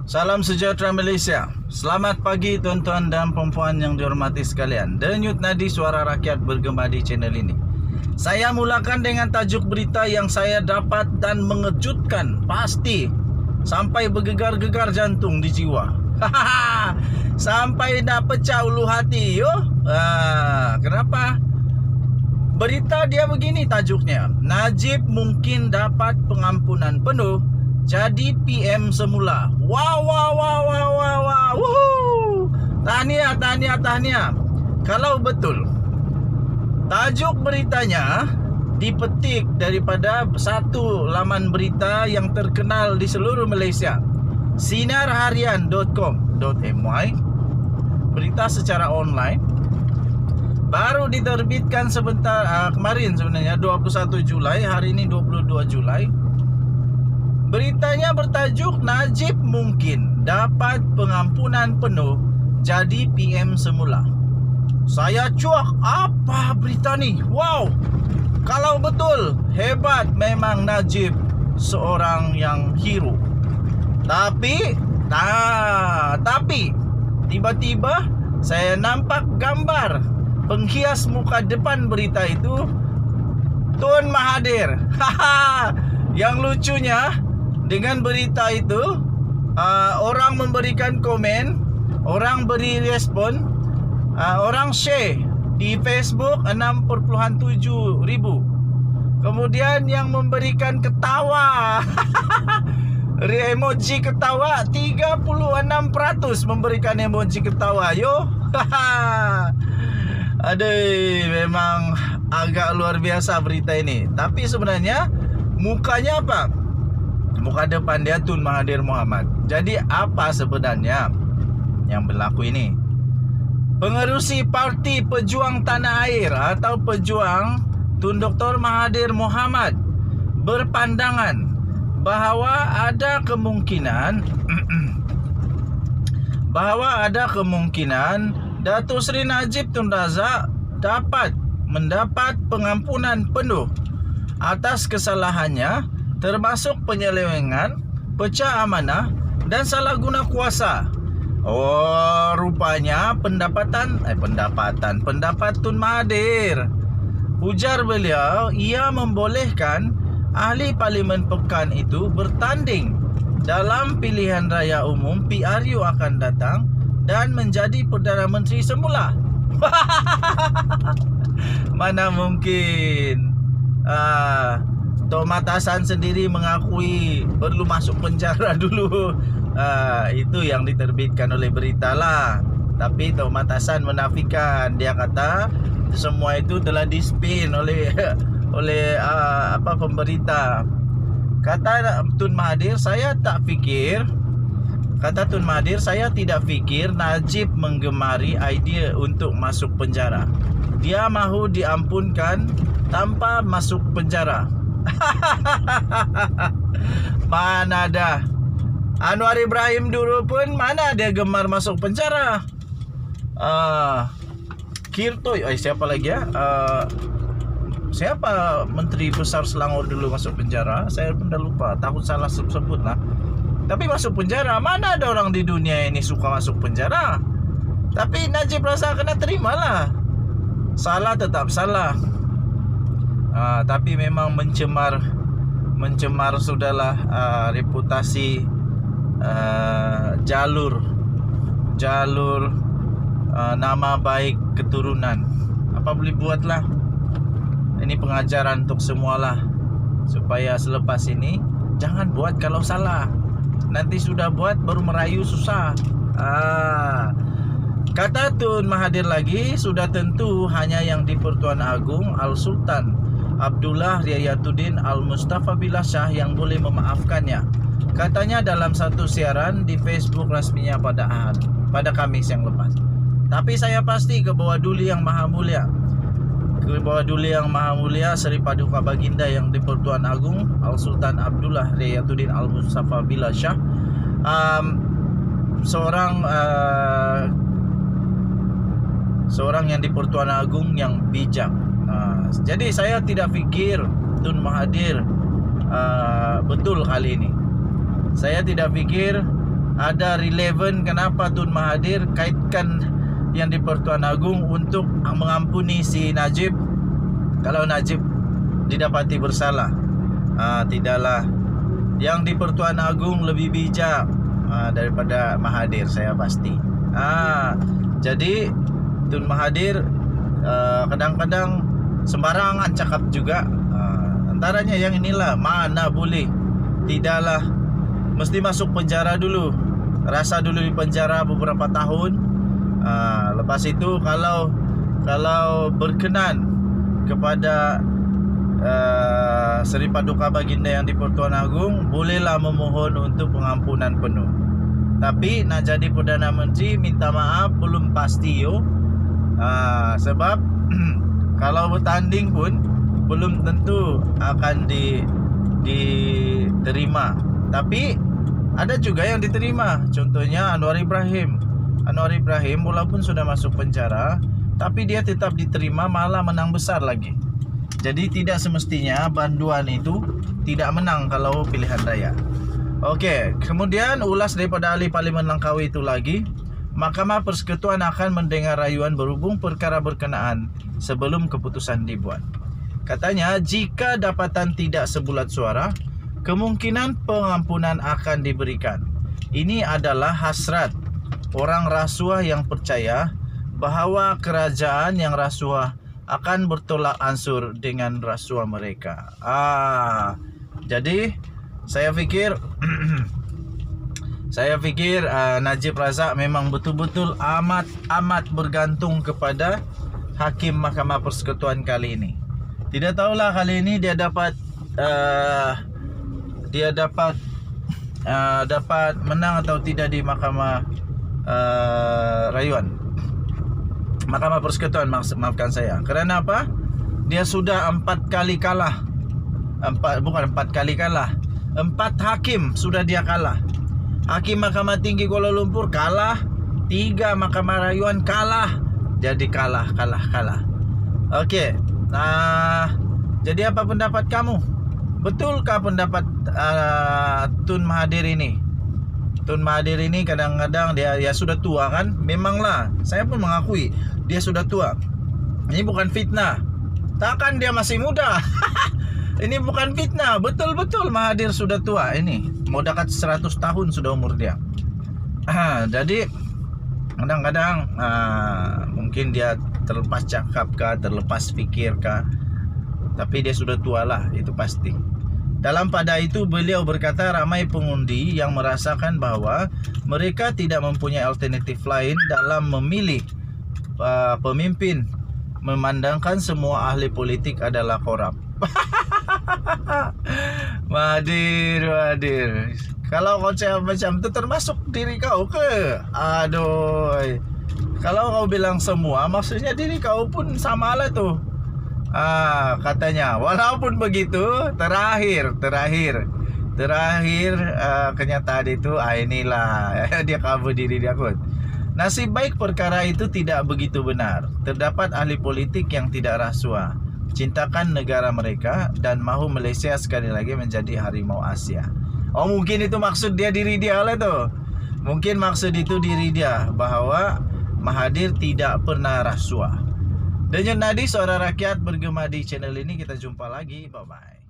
Salam sejahtera Malaysia. Selamat pagi tuan-tuan dan puan-puan yang dihormati sekalian. Denyut nadi suara rakyat bergema di channel ini. Saya mulakan dengan tajuk berita yang saya dapat dan mengejutkan pasti. Sampai bergegar-gegar jantung di jiwa. Sampai nak pecah ulu hati yo. Kenapa? Berita dia begini tajuknya. Najib mungkin dapat pengampunan penuh jadi PM semula. Wow. Woohoo. Tahniah. Kalau betul tajuk beritanya dipetik daripada satu laman berita yang terkenal di seluruh Malaysia, sinarharian.com.my, berita secara online, baru diterbitkan sebentar kemarin sebenarnya 21 Julai, hari ini 22 Julai. Beritanya bertajuk Najib mungkin dapat pengampunan penuh jadi PM semula. Saya cuak, apa berita ni? Wow. Kalau betul, hebat memang Najib, seorang yang hero. Tapi tiba-tiba saya nampak gambar penghias muka depan berita itu, Tun Mahathir. Yang lucunya, dengan berita itu, orang memberikan komen, orang beri respon, orang share di Facebook 6.7 ribu. Kemudian yang memberikan ketawa emoji ketawa 36% memberikan emoji ketawa. Yo. Aduh, memang agak luar biasa berita ini. Tapi sebenarnya mukanya apa? Muka depan dia Tun Mahathir Mohamad. Jadi apa sebenarnya yang berlaku ini? Pengerusi Parti Pejuang Tanah Air atau Pejuang Tun Dr. Mahathir Mohamad berpandangan bahawa ada kemungkinan Datuk Seri Najib Tun Razak dapat mendapat pengampunan penuh atas kesalahannya, termasuk penyelewengan, pecah amanah dan salah guna kuasa. Oh, rupanya pendapat Tun Mahathir. Ujar beliau, ia membolehkan ahli Parlimen Pekan itu bertanding dalam pilihan raya umum PRU akan datang dan menjadi Perdana Menteri semula. Mana mungkin. Tok Mat Hassan sendiri mengakui perlu masuk penjara dulu. Itu yang diterbitkan oleh berita lah. Tapi Tok Mat Hassan menafikan. Dia kata semua itu telah dispin oleh pemberita. Kata Tun Mahathir, saya tidak fikir Najib menggemari idea untuk masuk penjara. Dia mahu diampunkan tanpa masuk penjara. Mana ada Anwar Ibrahim dulu pun mana dia gemar masuk penjara. Kirtoy, siapa lagi ya? Siapa Menteri Besar Selangor dulu masuk penjara? Saya pun dah lupa, takut salah sebut lah. Tapi masuk penjara, mana ada orang di dunia ini suka masuk penjara? Tapi Najib rasa kena terimalah. Salah tetap salah. Tapi memang mencemar sudahlah reputasi jalur nama baik keturunan. Apa boleh buatlah. Ini pengajaran untuk semualah, supaya selepas ini jangan buat kalau salah. Nanti sudah buat baru merayu susah. Kata Tun Mahathir lagi, sudah tentu hanya yang di-Pertuan Agong Al-Sultan Abdullah Riayatuddin Al-Mustafa Billah Shah yang boleh memaafkannya. Katanya dalam satu siaran di Facebook rasminya pada Khamis yang lepas. Tapi saya pasti ke bawah Duli Yang Maha Mulia, Seri Paduka Baginda yang di-Pertuan Agong Al-Sultan Abdullah Riayatuddin Al-Mustafa Billah Shah, seorang yang di-Pertuan Agong yang bijak. Jadi saya tidak fikir Tun Mahathir betul kali ini. Saya tidak fikir ada relevan kenapa Tun Mahathir kaitkan yang di Pertuan Agong untuk mengampuni si Najib kalau Najib didapati bersalah. Tidaklah, yang di Pertuan Agong lebih bijak daripada Mahathir, saya pasti. Jadi Tun Mahathir kadang-kadang sembarangan cakap juga. Antaranya yang inilah, mana boleh, tidaklah mesti masuk penjara dulu, rasa dulu di penjara beberapa tahun. Lepas itu kalau berkenan kepada Seri Paduka Baginda yang di Pertuan Agong, bolehlah memohon untuk pengampunan penuh. Tapi nak jadi Perdana Menteri, minta maaf, belum pasti yo. Sebab kalau bertanding pun belum tentu akan diterima. Tapi ada juga yang diterima. Contohnya Anwar Ibrahim walaupun sudah masuk penjara, tapi dia tetap diterima, malah menang besar lagi. Jadi tidak semestinya banduan itu tidak menang kalau pilihan raya. Okey, kemudian ulas daripada ahli Parlimen Langkawi itu lagi, Mahkamah Persekutuan akan mendengar rayuan berhubung perkara berkenaan sebelum keputusan dibuat. Katanya, jika dapatan tidak sebulat suara, kemungkinan pengampunan akan diberikan. Ini adalah hasrat orang rasuah yang percaya bahawa kerajaan yang rasuah akan bertolak ansur dengan rasuah mereka. Jadi saya fikir Najib Razak memang betul-betul amat bergantung kepada Hakim Mahkamah Persekutuan kali ini. Tidak tahulah kali ini dia dapat dapat menang atau tidak di Mahkamah Rayuan, Mahkamah Persekutuan, maafkan saya. Kerana apa? Dia sudah 4 kali kalah. 4 hakim sudah dia kalah. Hakim Mahkamah Tinggi Kuala Lumpur kalah, 3 Mahkamah Rayuan kalah. Jadi kalah. Okey. Jadi apa pendapat kamu? Betulkah pendapat Tun Mahathir ini? Tun Mahathir ini kadang-kadang dia sudah tua kan? Memanglah, saya pun mengakui dia sudah tua. Ini bukan fitnah. Takkan dia masih muda. Ini bukan fitnah. Betul-betul Mahathir sudah tua ini. Mau dekat 100 tahun sudah umur dia. Jadi kadang-kadang mungkin dia terlepas cakap kah, terlepas fikir kah, tapi dia sudah tua lah, itu pasti. Dalam pada itu beliau berkata ramai pengundi yang merasakan bahawa mereka tidak mempunyai alternatif lain dalam memilih pemimpin, memandangkan semua ahli politik adalah korup. Mahathir, kalau kau cakap macam tu termasuk diri kau ke? Aduh, kalau kau bilang semua, maksudnya diri kau pun samalah tu. Katanya, walaupun begitu, terakhir kenyataan itu, inilah dia cover diri dia kot. Nasib baik perkara itu tidak begitu benar. Terdapat ahli politik yang tidak rasuah, cintakan negara mereka dan mahu Malaysia sekali lagi menjadi harimau Asia. Oh, mungkin itu maksud dia diri dia lah tu. Mungkin maksud itu diri dia bahawa Mahathir tidak pernah rasuah. Denyut nadi suara rakyat bergema di channel ini. Kita jumpa lagi. Bye-bye.